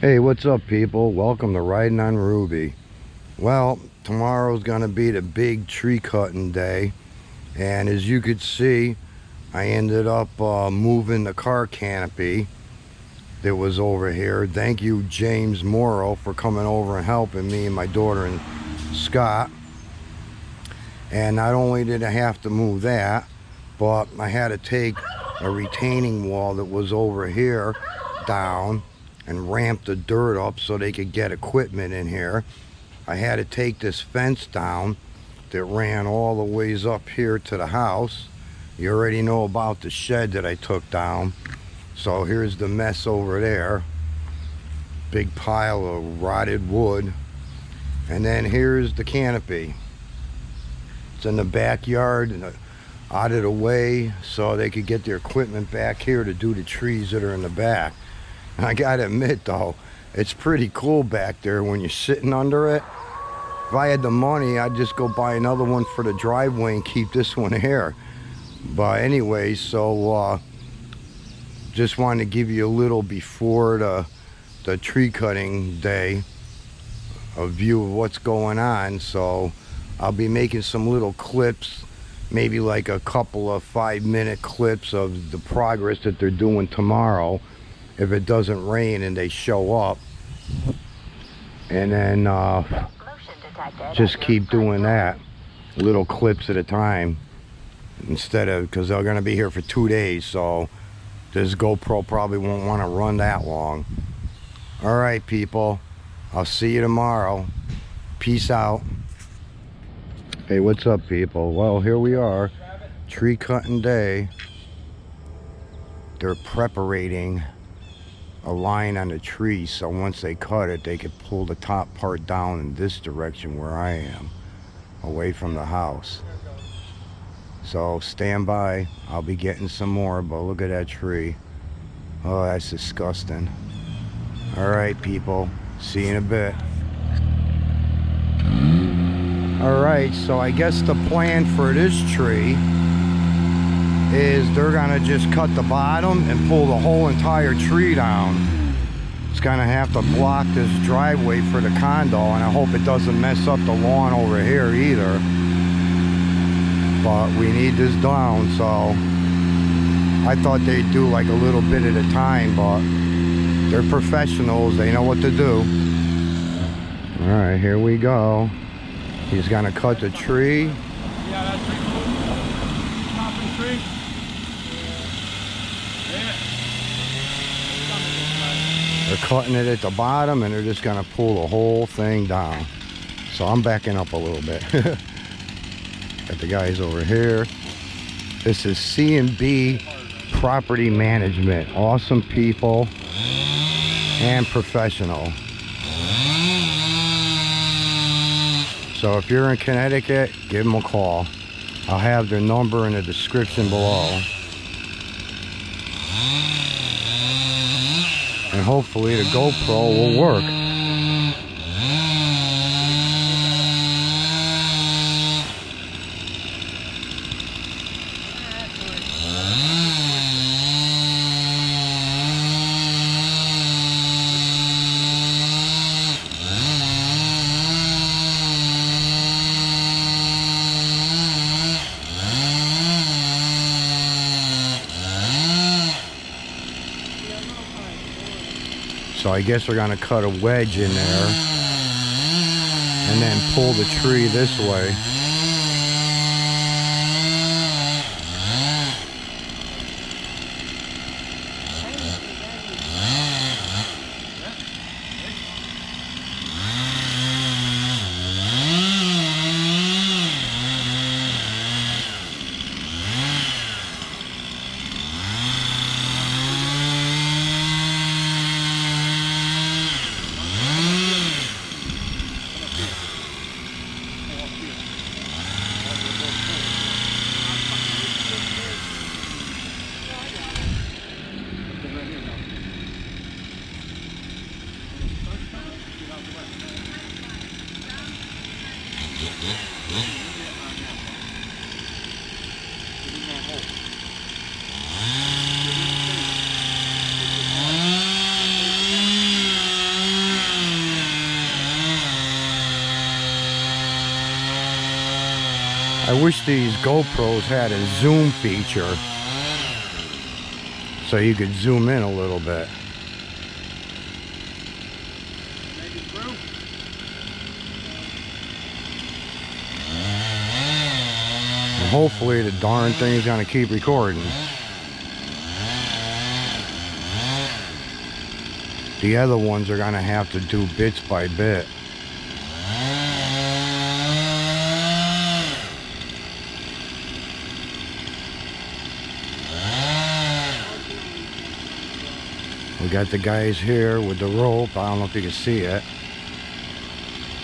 Hey, what's up, people? Welcome to Riding on Ruby. Well, tomorrow's gonna be the big tree cutting day, and as you could see, I ended up moving the car canopy that was over here. Thank you, James Morrow, for coming over and helping me and my daughter and Scott. And not only did I have to move that, but I had to take a retaining wall that was over here down and ramp the dirt up so they could get equipment in here. I had to take this fence down that ran all the ways up here to the house. You already know about the shed that I took down. So here's the mess over there. Big pile of rotted wood. And then here's the canopy. It's in the backyard and out of the way so they could get their equipment back here to do the trees that are in the back. I gotta admit though, it's pretty cool back there when you're sitting under it. If I had the money, I'd just go buy another one for the driveway and keep this one here. But anyway, so just wanted to give you a little before the tree cutting day, a view of what's going on. So I'll be making some little clips, maybe like a couple of 5-minute clips of the progress that they're doing tomorrow, if it doesn't rain and they show up. And then just keep doing that, little clips at a time, instead of, because they're going to be here for 2 days, so this GoPro probably won't want to run that long. All right, people, I'll see you tomorrow. Peace out. Hey, what's up, people? Well, here we are, tree cutting day. They're preparating a line on the tree, so once they cut it, they could pull the top part down in this direction where I am, away from the house. So stand by, I'll be getting some more. But look at that tree. Oh, that's disgusting. All right, people, see you in a bit. All right, so I guess the plan for this tree is they're gonna just cut the bottom and pull the whole entire tree down. It's gonna have to block this driveway for the condo, and I hope it doesn't mess up the lawn over here either. But we need this down, so I thought they'd do like a little bit at a time, but they're professionals, they know what to do. All right, here we go. He's gonna cut the tree. Yeah, that tree cool. Top of the tree. They're cutting it at the bottom and they're just gonna pull the whole thing down. So I'm backing up a little bit. Got the guys over here. This is C&B Property Management. Awesome people and professional. So if you're in Connecticut, give them a call. I'll have their number in the description below. And hopefully the GoPro will work. So I guess we're gonna cut a wedge in there and then pull the tree this way. I wish these GoPros had a zoom feature so you could zoom in a little bit. Make it through. And hopefully the darn thing's gonna keep recording. The other ones are gonna have to do bits by bit. We got the guys here with the rope. I don't know if you can see it.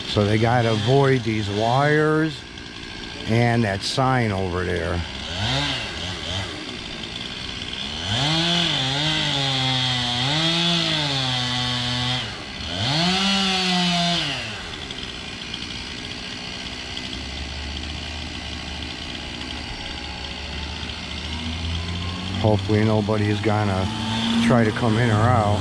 So they gotta avoid these wires and that sign over there. Hopefully nobody's gonna try to come in or out.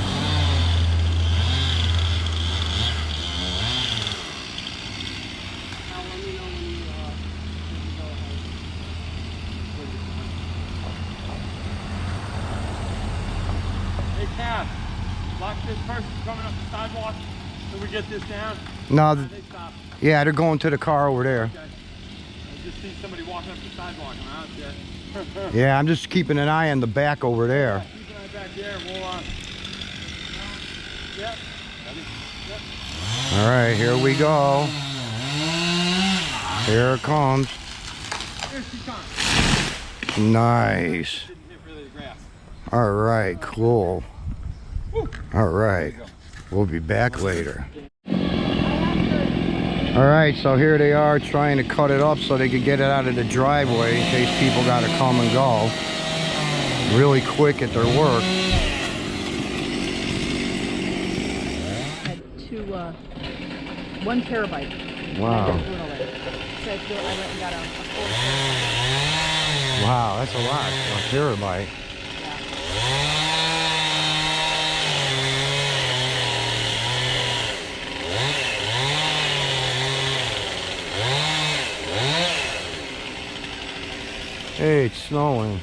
Hey, Cass, watch this person coming up the sidewalk till we get this down. No, They stop. yeah, they're going to the car over there. Okay. I just see somebody walking up the sidewalk. I'm out there. Yeah, I'm just keeping an eye on the back over there. Keep an eye back there. We'll, yep. Ready? Yep. All right, here we go. Here it comes. Here she comes. Nice. Didn't hit really the grass. All right, cool. Woo. All right, we'll be back later. All right, so here they are trying to cut it up so they could get it out of the driveway in case people got to come and go. Really quick at their work. Had 1 terabyte. Wow. So I went and got a 4 Wow, that's a lot. A terabyte. Hey, it's snowing.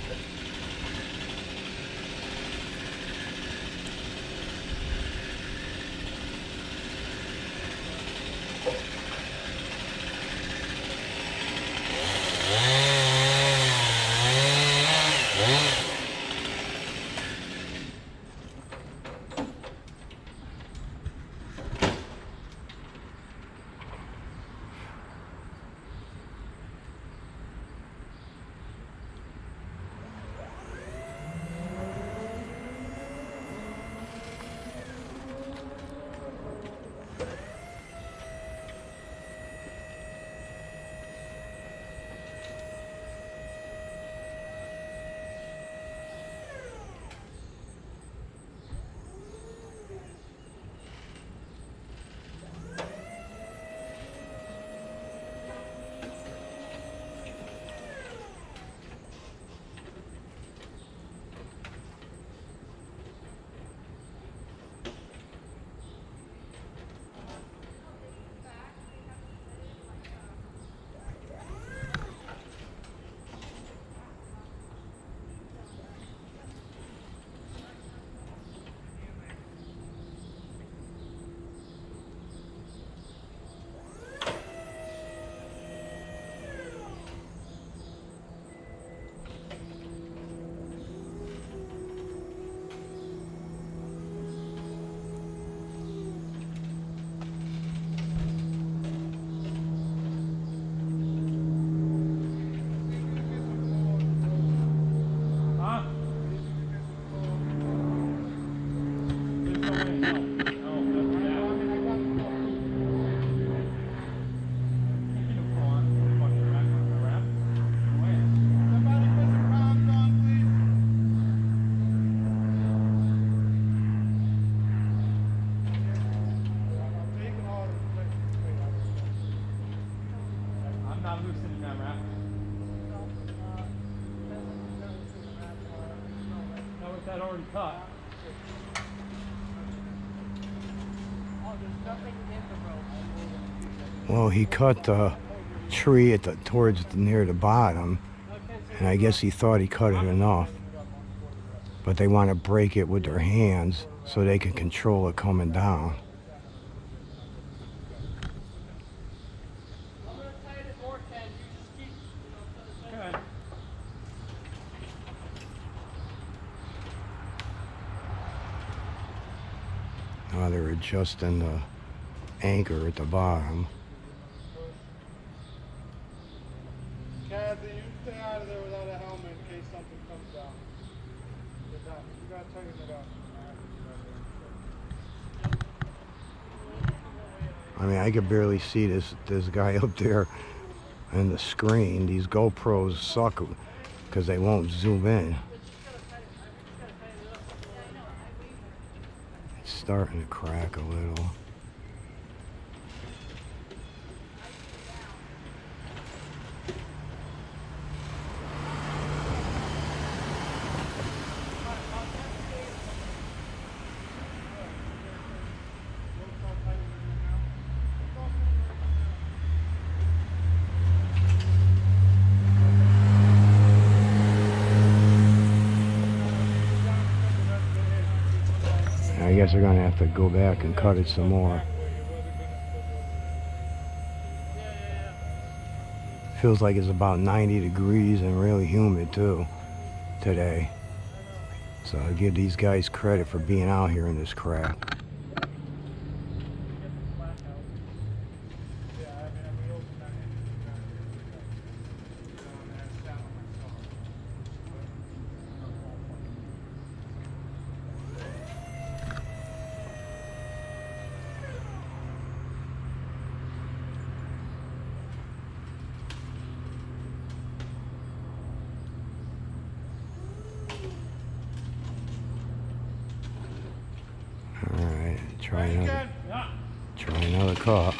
that already cut. Well, he cut tree at the near the bottom, and I guess he thought he cut it enough. But they want to break it with their hands so they can control it coming down. Now they're adjusting the anchor at the bottom. Kathy, you stay out of there without a helmet in case something comes down. Get down. You gotta tighten it up. I mean, I could barely see this guy up there on the screen. These GoPros suck because they won't zoom in. It's starting to crack a little. I guess they're gonna have to go back and cut it some more. Feels like it's about 90 degrees and really humid too today. So I give these guys credit for being out here in this crap. Alright, try another cut.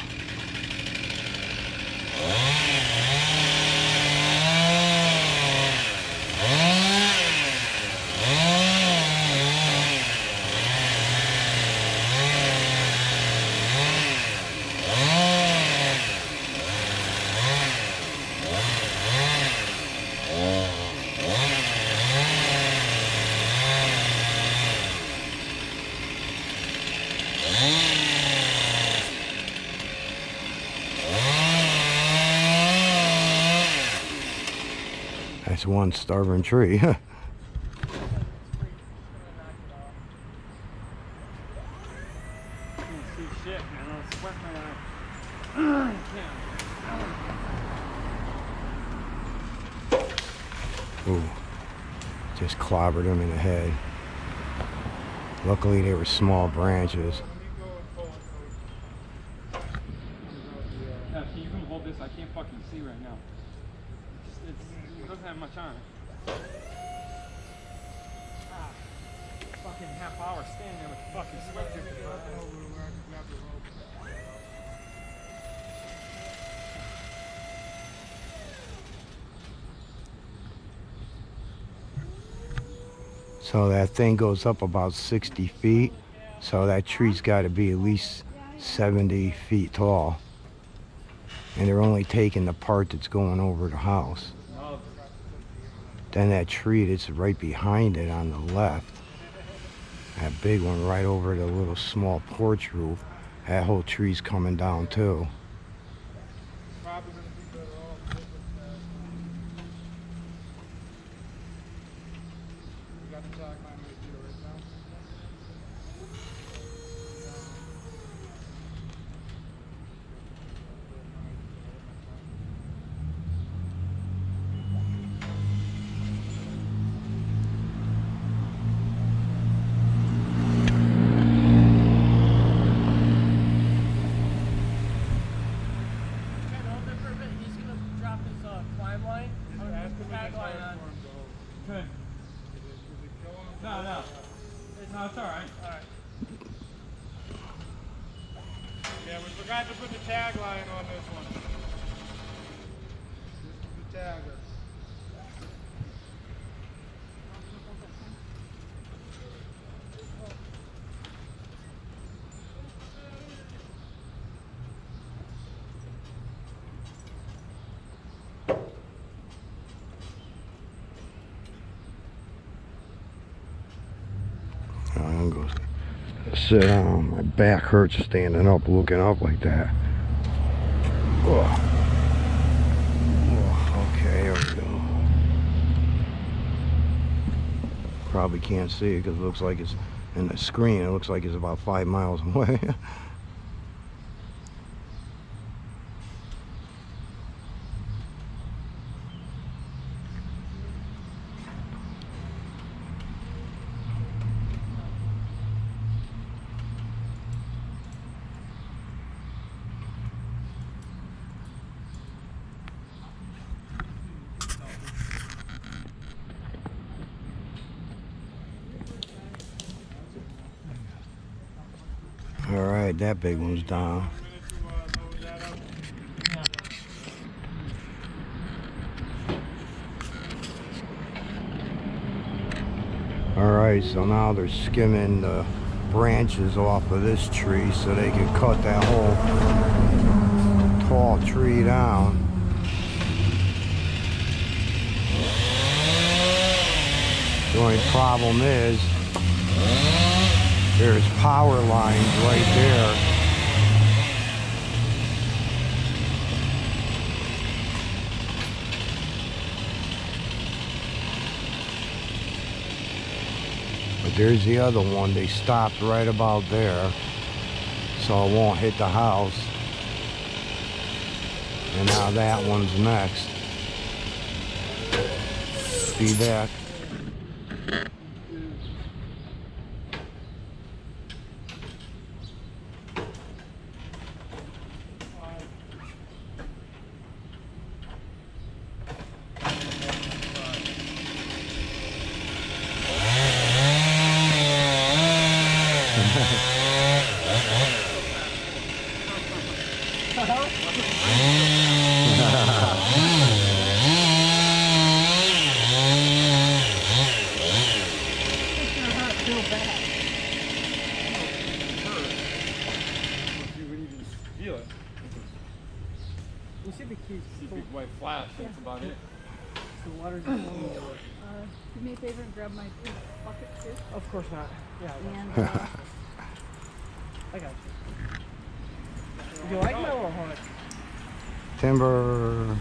That's one starving tree. Can't see shit, man. It's sweat my eye. Ooh, just clobbered him in the head. Luckily they were small branches. Yeah, can you even hold this? I can't fucking see right now. It doesn't have much on it. Fucking half hour standing there with fucking sweat dripping. So that thing goes up about 60 feet. So that tree's got to be at least 70 feet tall. And they're only taking the part that's going over the house. Then that tree that's right behind it on the left, that big one right over the little small porch roof, that whole tree's coming down too. Good. No, it's alright. Yeah, we forgot to put the tagline on this one. This is the tagger. and go sit down. My back hurts standing up, looking up like that. Oh. Okay, here we go. Probably can't see it because it looks like it's in the screen. It looks like it's about 5 miles away. All right, that big one's down. All right, so now they're skimming the branches off of this tree so they can cut that whole tall tree down. The only problem is there's power lines right there. But there's the other one. They stopped right about there, so it won't hit the house. And now that one's next. See that? Feel it. We should be keys. See big white flash, that's about it. The water's flowing. Do me a favor and grab my bucket too. Of course not. Yeah, And I got you. You like my little hornet? Timber.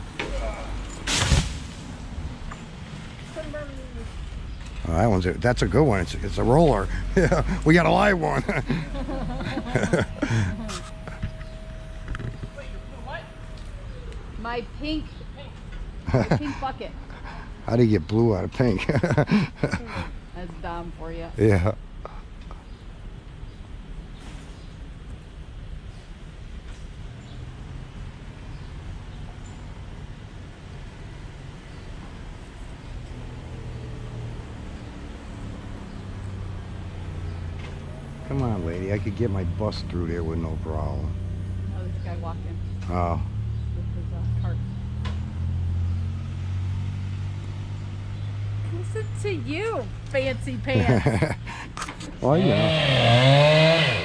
Oh, that one's that's a good one. It's a roller. Yeah, we got a live one. my pink bucket. How do you get blue out of pink? That's Dom for you. Yeah. Come on, lady. I could get my bus through there with no problem. Oh, this guy walked in Oh. with his cart. Listen to you, fancy pants. Oh, yeah.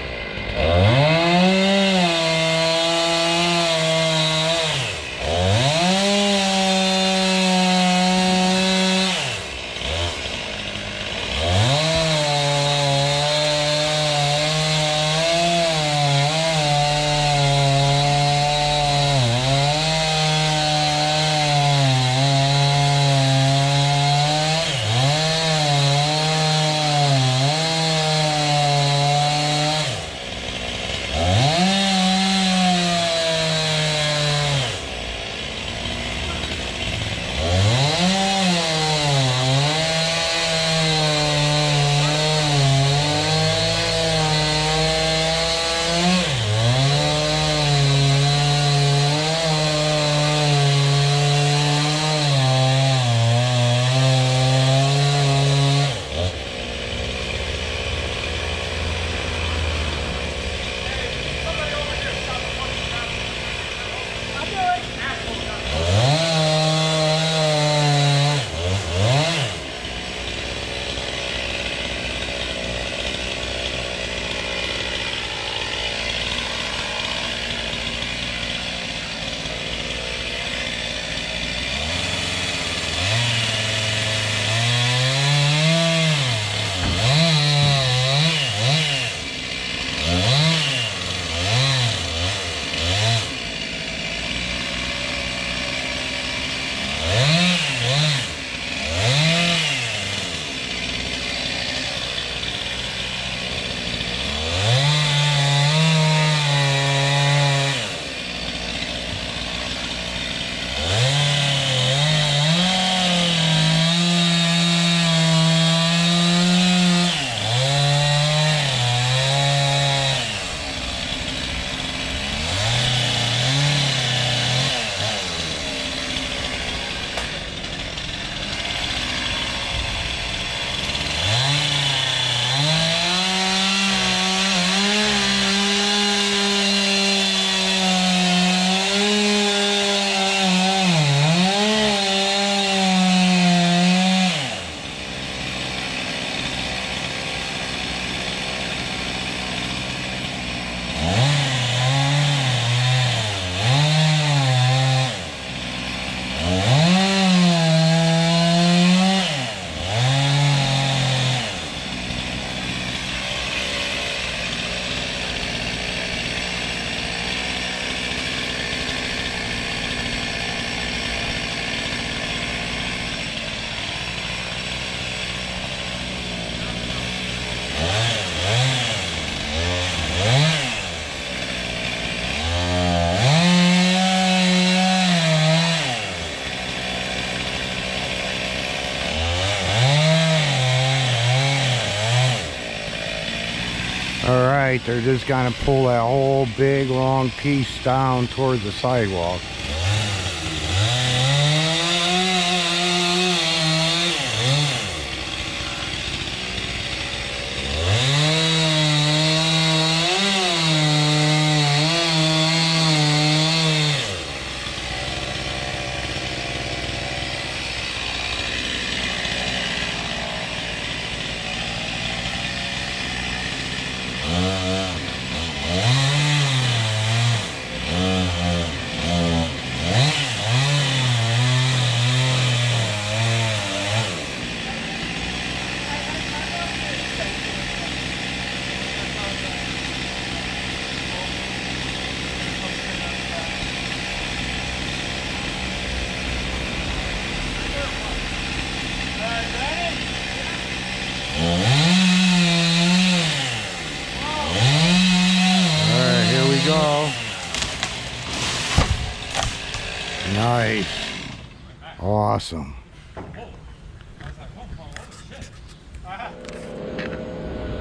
right, they're just gonna pull that whole big long piece down towards the sidewalk. Alright, here we go. Nice. Awesome.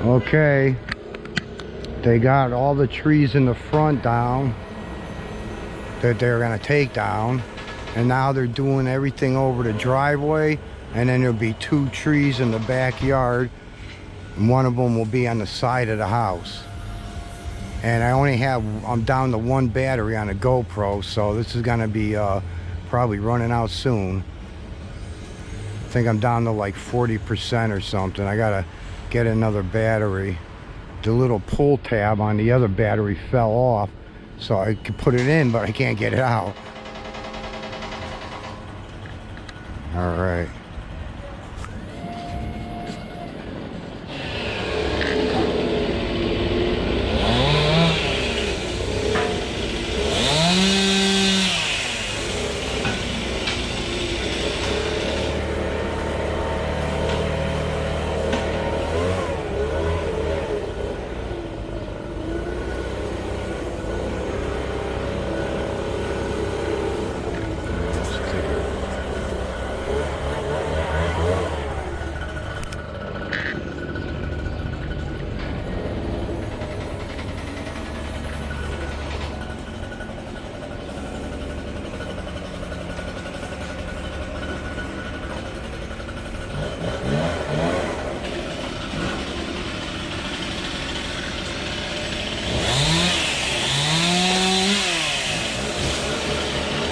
Okay. They got all the trees in the front down that they're gonna take down. And now they're doing everything over the driveway. And then there'll be 2 trees in the backyard. And one of them will be on the side of the house. And I'm down to 1 battery on a GoPro, so this is gonna be probably running out soon. I think I'm down to like 40% or something. I gotta get another battery. The little pull tab on the other battery fell off, so I could put it in, but I can't get it out. All right.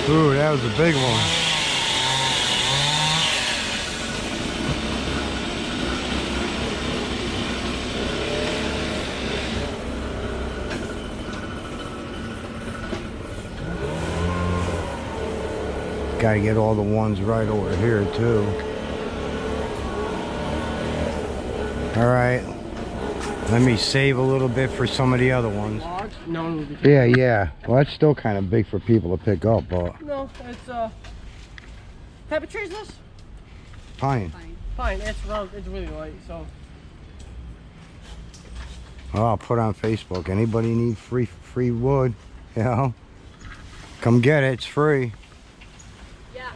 Ooh, that was a big one. Gotta get all the ones right over here too. All right, let me save a little bit for some of the other ones. Large? No one would be. Yeah. Well, that's still kind of big for people to pick up, but No, it's type of tree is this? fine. Fine. Fine, it's round, it's really light, so. Well, I'll put on Facebook. Anybody need free wood? You know, come get it. It's free. Yes.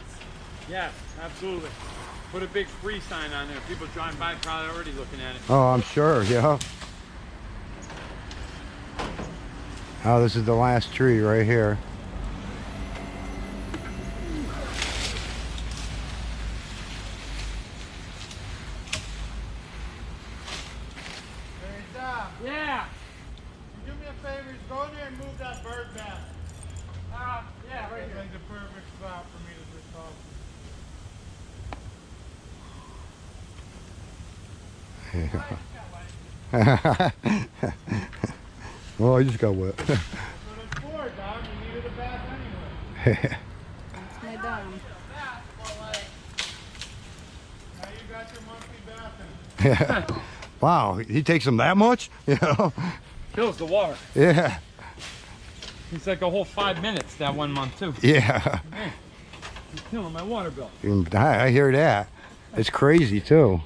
Yes, absolutely. Put a big free sign on there. People driving by probably already looking at it. Oh, I'm sure. Yeah. Oh, this is the last tree right here. Hey, Tom, Yeah. do me a favor. Go in there and move that bird back. Yeah, right It's here. like the perfect spot for me to just talk. Well, I just got wet. That's what it's for, Dom. You needed a bath anyway. It's my dome. Now you got your monthly bathing. Wow, he takes them that much? You know? Fills the water. Yeah. It's like a whole 5 minutes that 1 month too. Yeah. He's killing my water bill. I hear that. It's crazy too.